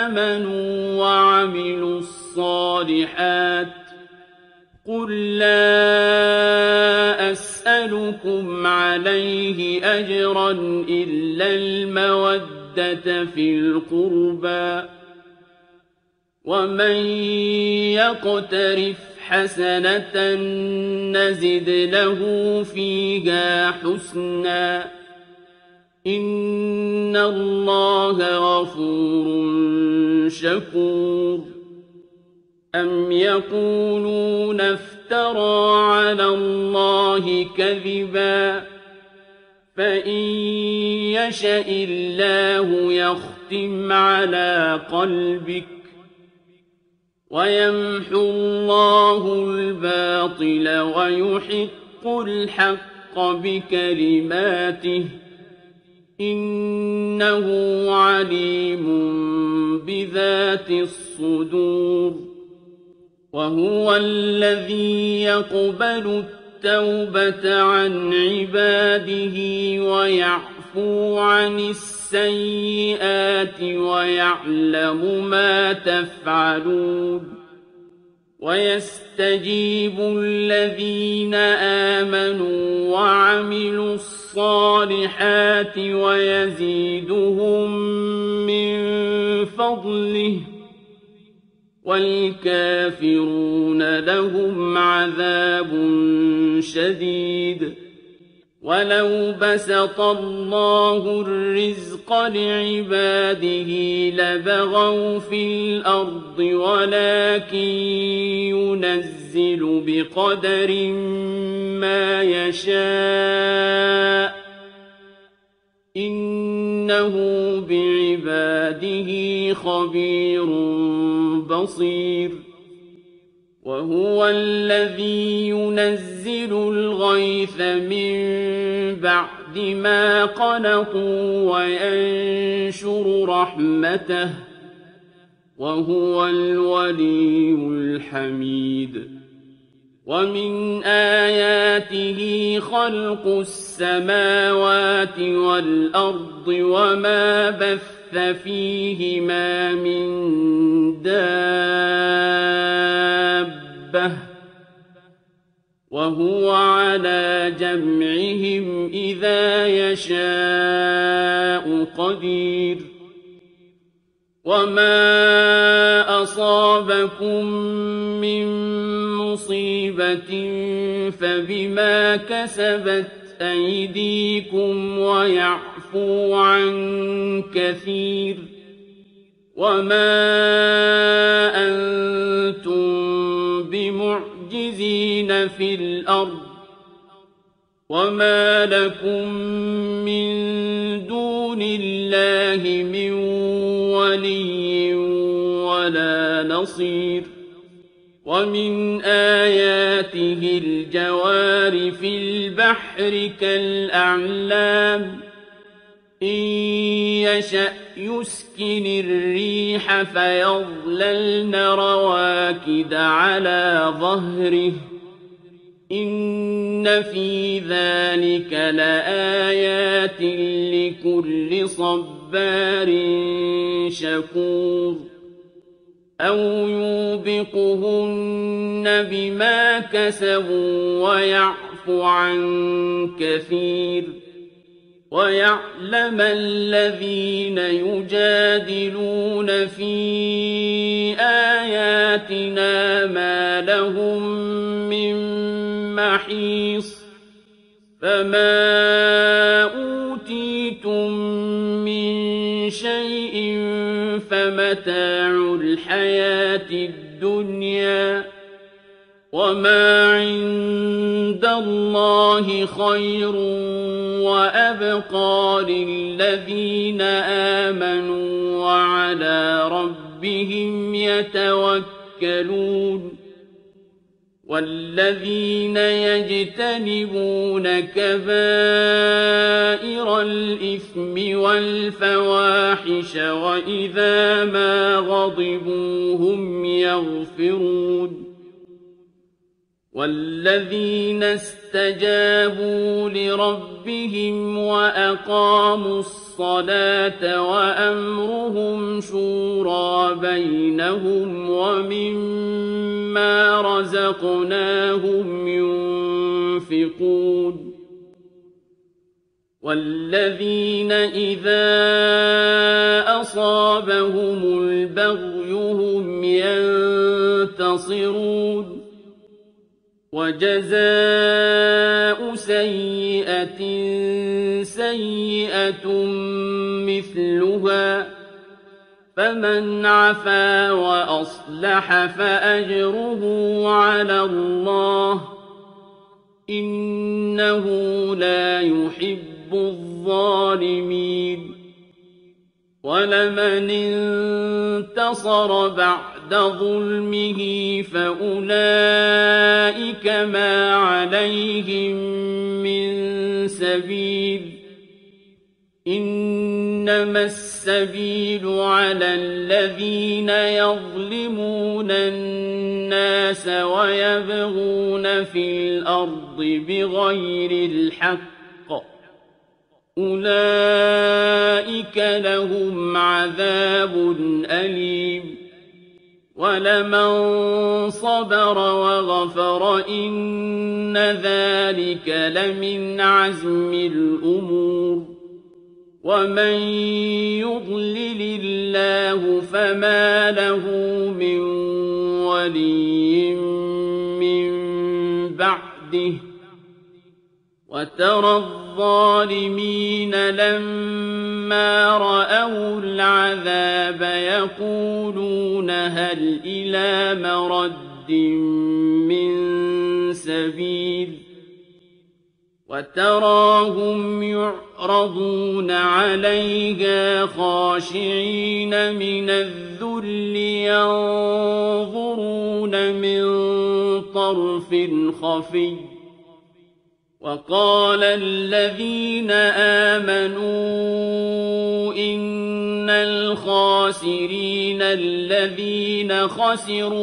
آمنوا وعملوا الصالحات قل لا أسألكم عليه أجرا إلا المودة في القربى ومن يقترف حسنة نزد له فيها حسنا إن الله غفور شكور أم يقولون افترى على الله كذبا فإن يشأ الله يختم على قلبك ويمحو الله الباطل ويحق الحق بكلماته إنه عليم بذات الصدور وهو الذي يقبل التوبة عن عباده ويعفو عن السيئات ويعلم ما تفعلون ويستجيب الذين آمنوا وعملوا الصالحات ويزيدهم من فضله والكافرون لهم عذاب شديد ولو بسط الله الرزق لعباده لبغوا في الأرض ولكن ينزل بقدر ما يشاء إنه بعباده خبير بصير وهو الذي ينزل الغيث من بعد ما قنطوا وينشر رحمته وهو الولي الحميد ومن آياته خلق السماوات والأرض وما بث فيهما من دابة وهو على جمعهم إذا يشاء قدير وما أصابكم من مصيبة فبما كسبت أيديكم ويعفو عن كثير وما أنتم بمعجزين في الأرض وما لكم من دون الله من ولي ولا نصير ومن آياته الجوار في البحر كالأعلام إن يشأ يسكن الريح فيظللن رواكد على ظهره إن في ذلك لآيات لكل صبار شكور أو يوبقهن بما كسبوا ويعفو عن كثير ويعلم الذين يجادلون في آياتنا ما لهم من محيص فما أوتيتم من شيء فمتاع الحياة الدنيا وما عند الله خير وأبقى للذين آمنوا وعلى ربهم يتوكلون والذين يجتنبون كبائر الإثم والفواحش وإذا ما غضبوا هم يغفرون والذين اسْتَجَابُوا لِرَبِّهِمْ وَأَقَامُوا الصَّلَاةَ وَأَمْرُهُمْ شُورَىٰ بَيْنَهُمْ وَمِمَّا رَزَقْنَاهُمْ يُنفِقُونَ وَالَّذِينَ إِذَا أَصَابَهُمُ الْبَغْيُ هُمْ يَنتَصِرُونَ وَجَزَاءُ سَيِّئَةٍ سَيِّئَةٌ مِثْلُهَا فَمَنْ عَفَا وَأَصْلَحَ فَأَجْرُهُ عَلَى اللَّهِ إِنَّهُ لَا يُحِبُّ الظَّالِمِينَ وَلَمَنِ انتَصَرَ بَعْدَ ظُلْمِهِ فَأُولَٰئِكَ مَا عَلَيْهِم مِّن سَبِيلٍ إِنَّمَا السَّبِيلُ عَلَى الَّذِينَ يَظْلِمُونَ النَّاسَ وَيَبْغُونَ فِي الْأَرْضِ بِغَيْرِ الْحَقِّ أُولَٰئِكَ لَهُمْ عَذَابٌ أَلِيمٌ وَلَمَن صَبَرَ وَغَفَرَ إِنَّ ذَٰلِكَ لَمِنْ عَزْمِ الْأُمُورِ وَمَن يُضْلِلِ اللَّهُ فَمَا لَهُ مِن وَلِيٍّ مِّن بَعْدِهِ وَتَرَى الظَّالِمِينَ لَمَّا رَأَوُا الْعَذَابَ يَقُولُونَ هَلْ إِلَىٰ مَرَدٍّ مِّن سَبِيلٍ وَتَرَاهُمْ يُعْرَضُونَ عَلَيْهَا خَاشِعِينَ مِنَ الذُّلِّ يَنظُرُونَ مِن طَرْفٍ خَفِيٍّ وَقَالَ الَّذِينَ آمَنُوا إِنَّ الْخَاسِرِينَ الَّذِينَ خَسِرُوا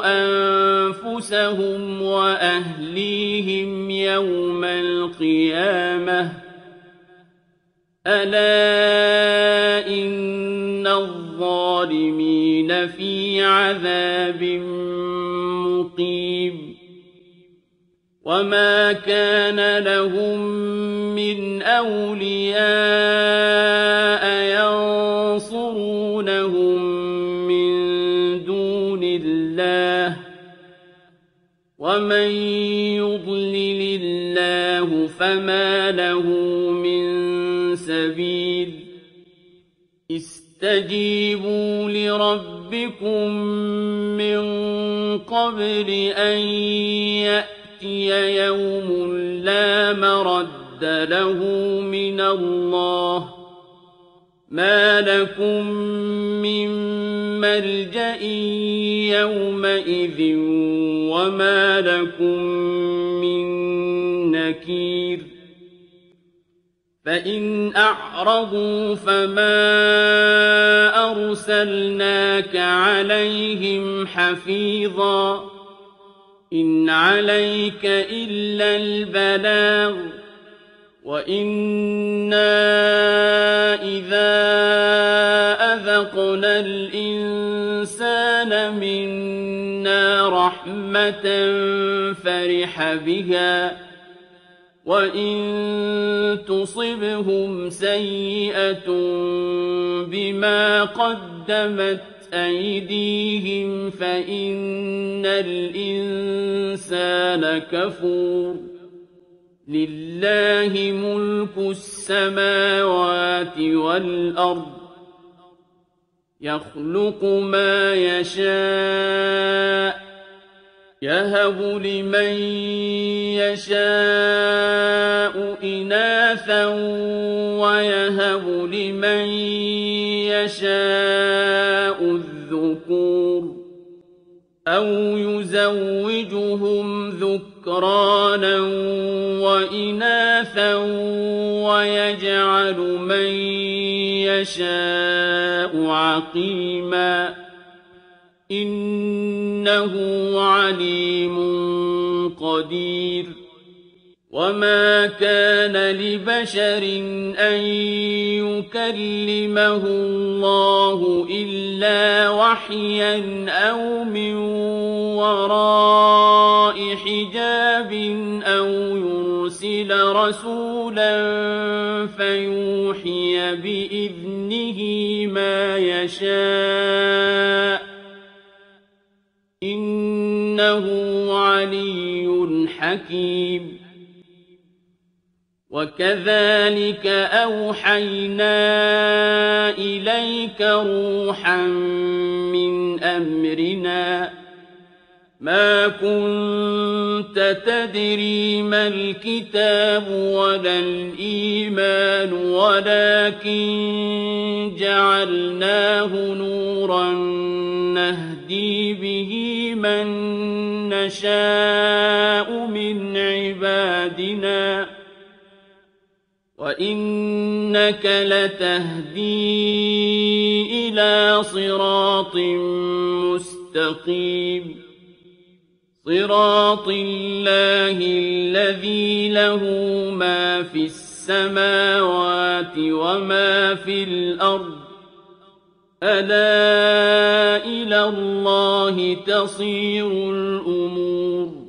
أَنفُسَهُمْ وَأَهْلِيهِمْ يَوْمَ الْقِيَامَةِ أَلَا إِنَّ الظَّالِمِينَ فِي عَذَابٍ مُّقِيمٍ وَمَا كَانَ لَهُم مِّنْ أَوْلِيَاءَ يَنصُرُونَهُم مِّن دُونِ اللَّهِ ۗ وَمَن يُضْلِلِ اللَّهُ فَمَا لَهُ مِن سَبِيلٍ اسْتَجِيبُوا لِرَبِّكُم مِّن قَبْلِ أَن يَأْتِيَ يَوْمٌ لَّا مَرَدَّ لَهُ مِنَ اللَّهِ ۚ مَا لَكُم مِّن مَّلْجَإٍ يَوْمَئِذٍ وَمَا لَكُم مِّن نَّكِيرٍ فَإِنْ أَعْرَضُوا فَمَا أَرْسَلْنَاكَ عَلَيْهِمْ حَفِيظًا ۖ إِنْ عَلَيْكَ إِلَّا الْبَلَاغُ ۗ وَإِنَّا إِذَا أَذَقْنَا الْإِنسَانَ مِنَّا رَحْمَةً فَرِحَ بِهَا ۖ وَإِن تُصِبْهُمْ سَيِّئَةٌ بِمَا قَدَّمَتْ أَيْدِيهِمْ فَإِنَّ الْإِنسَانَ كَفُورٌ لِلَّهِ مُلْكُ السَّمَاوَاتِ وَالْأَرْضِ يَخْلُقُ مَا يَشَاءُ يَهَبُ لِمَن يَشَاءُ إِنَاثًا وَيَهَبُ لِمَن يَشَاءُ الذُّكُورَ أَوْ يُزَوِّجُهُمْ ذُكْرَانًا وَإِنَاثًا وَيَجْعَلُ مَن يَشَاءُ عَقِيمًا إِنَّهُ عَلِيمٌ قدير وما كان لبشر أن يكلمه الله إلا وحيا أو من وراء حجاب أو يرسل رسولا فيوحي بإذنه ما يشاء إنه علي حكيم وكذلك أوحينا إليك روحا من أمرنا ما كنت تدري ما الكتاب ولا الإيمان ولكن جعلناه نورا نهدي به من نشاء من عبادنا وإنك لتهدي إلى صراط مستقيم صراط الله الذي له ما في السماوات وما في الأرض ألا إلى الله تصير الأمور